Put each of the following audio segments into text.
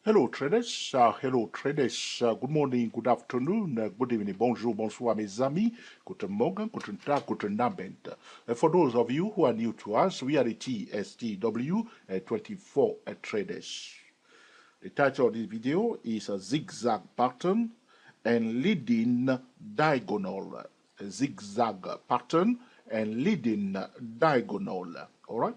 Hello traders, good morning, good afternoon, good evening, bonjour, bonsoir mes amis, guten Morgen, guten Tag, guten Abend. For those of you who are new to us, we are the TSTW 24 traders. The title of this video is a zigzag pattern and leading diagonal. A zigzag pattern and leading diagonal, alright?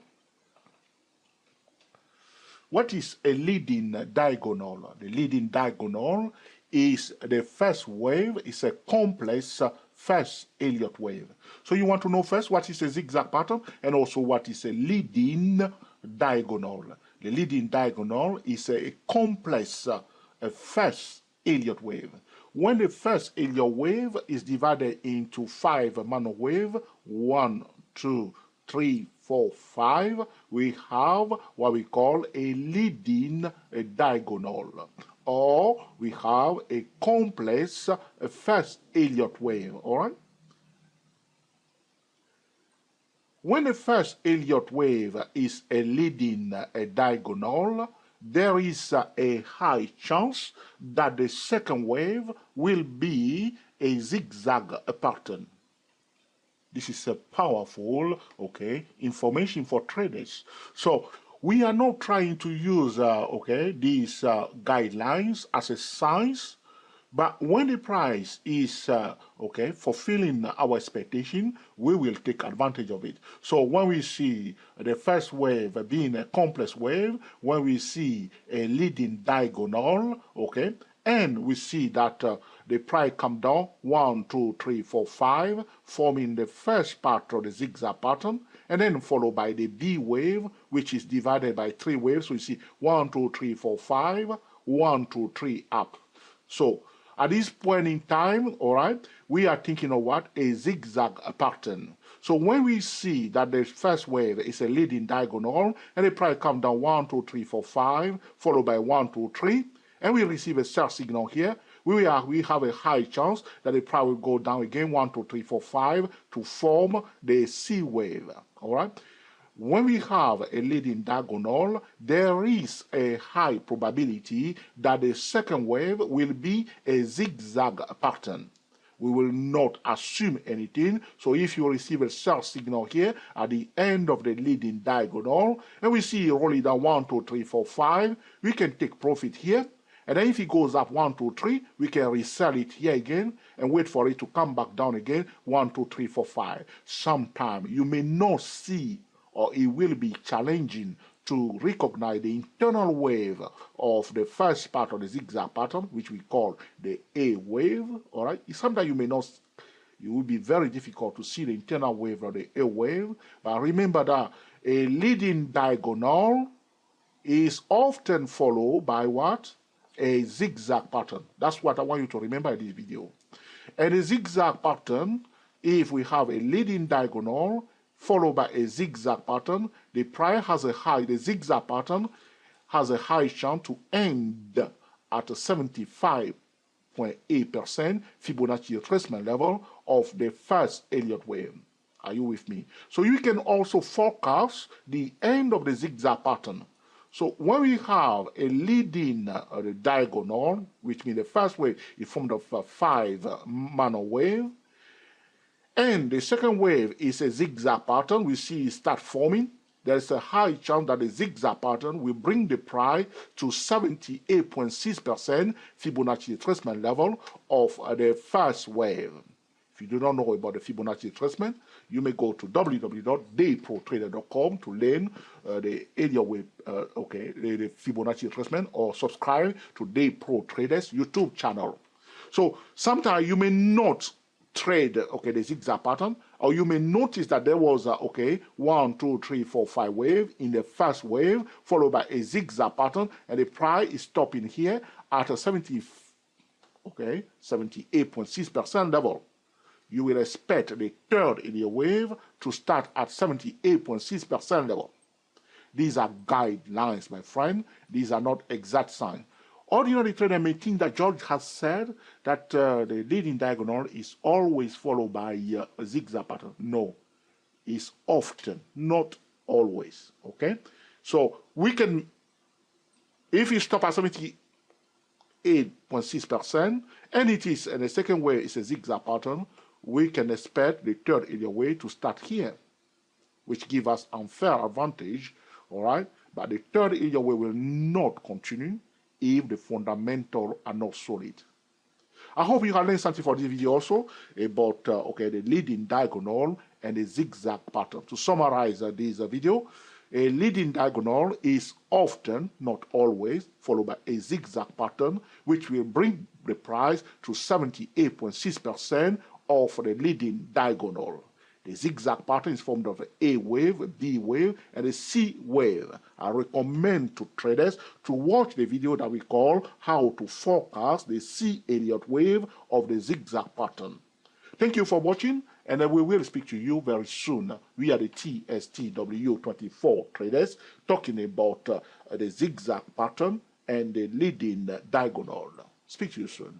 What is a leading diagonal? The leading diagonal is the first wave, is a complex first Elliott wave. So you want to know first what is a zigzag pattern and also what is a leading diagonal. The leading diagonal is a complex first Elliott wave. When the first Elliott wave is divided into 5 Manon wave, 1, 2, 3, 4, 5, we have what we call a leading diagonal, or we have a complex first Elliott wave, all right? When the first Elliott wave is a leading diagonal, there is a high chance that the second wave will be a zigzag pattern. This is a powerful, information for traders. So we are not trying to use, these guidelines as a science, but when the price is, fulfilling our expectation, we will take advantage of it. So when we see the first wave being a complex wave, when we see a leading diagonal, and we see that the price come down 1, 2, 3, 4, 5, forming the first part of the zigzag pattern, and then followed by the B wave, which is divided by 3 waves. So you see 1, 2, 3, 4, 5, 1, 2, 3 up. So at this point in time, all right, we are thinking of what? A zigzag pattern. So when we see that the first wave is a leading diagonal, and the price come down 1, 2, 3, 4, 5, followed by 1, 2, 3, and we receive a sell signal here, we have a high chance that the price will go down again 1, 2, 3, 4, 5 to form the C wave. All right. When we have a leading diagonal, there is a high probability that the second wave will be a zigzag pattern. We will not assume anything. So if you receive a sell signal here at the end of the leading diagonal, and we see it rolling down 1, 2, 3, 4, 5, we can take profit here. And then if it goes up 1, 2, 3, we can resell it here again and wait for it to come back down again 1, 2, 3, 4, 5. Sometime you may not see, or it will be challenging to recognize the internal wave of the first part of the zigzag pattern, which we call the A wave. All right, sometimes you may not. It will be very difficult to see the internal wave of the A wave. But remember that a leading diagonal is often followed by what? A zigzag pattern. That's what I want you to remember in this video. And a zigzag pattern, if we have a leading diagonal followed by a zigzag pattern, the price has a high, the zigzag pattern has a high chance to end at a 75.8% Fibonacci retracement level of the first Elliott wave. Are you with me? So you can also forecast the end of the zigzag pattern. So when we have a leading diagonal, which means the first wave is formed of 5 Manon wave, and the second wave is a zigzag pattern, we see it start forming, there's a high chance that the zigzag pattern will bring the price to 78.6% Fibonacci retracement level of the first wave. If you do not know about the Fibonacci retracement, you may go to www.dayprotrader.com to learn the Elliott wave, the Fibonacci retracement, or subscribe to Day Pro Traders YouTube channel. So sometimes you may not trade the zigzag pattern, or you may notice that there was 1, 2, 3, 4, 5 wave in the first wave, followed by a zigzag pattern, and the price is stopping here at a 78.6% level. You will expect the third Elliott wave to start at 78.6% level. These are guidelines, my friend. These are not exact signs. Ordinary trader may think that George has said that the leading diagonal is always followed by a zigzag pattern. No, it's often, not always. Okay, so we can If you stop at 78.6%, and it is, and the second wave is a zigzag pattern, we can expect the third Elliott wave to start here, which gives us unfair advantage, all right? But the third Elliott wave will not continue if the fundamentals are not solid. I hope you have learned something for this video also about the leading diagonal and the zigzag pattern. To summarize this video, a leading diagonal is often, not always, followed by a zigzag pattern, which will bring the price to 78.6% of the leading diagonal. The zigzag pattern is formed of A wave, a B wave, and a C wave. I recommend to traders to watch the video that we call How to Forecast the C Elliott Wave of the Zigzag Pattern. Thank you for watching, and we will speak to you very soon. We are the TSTW24 traders talking about the zigzag pattern and the leading diagonal. Speak to you soon.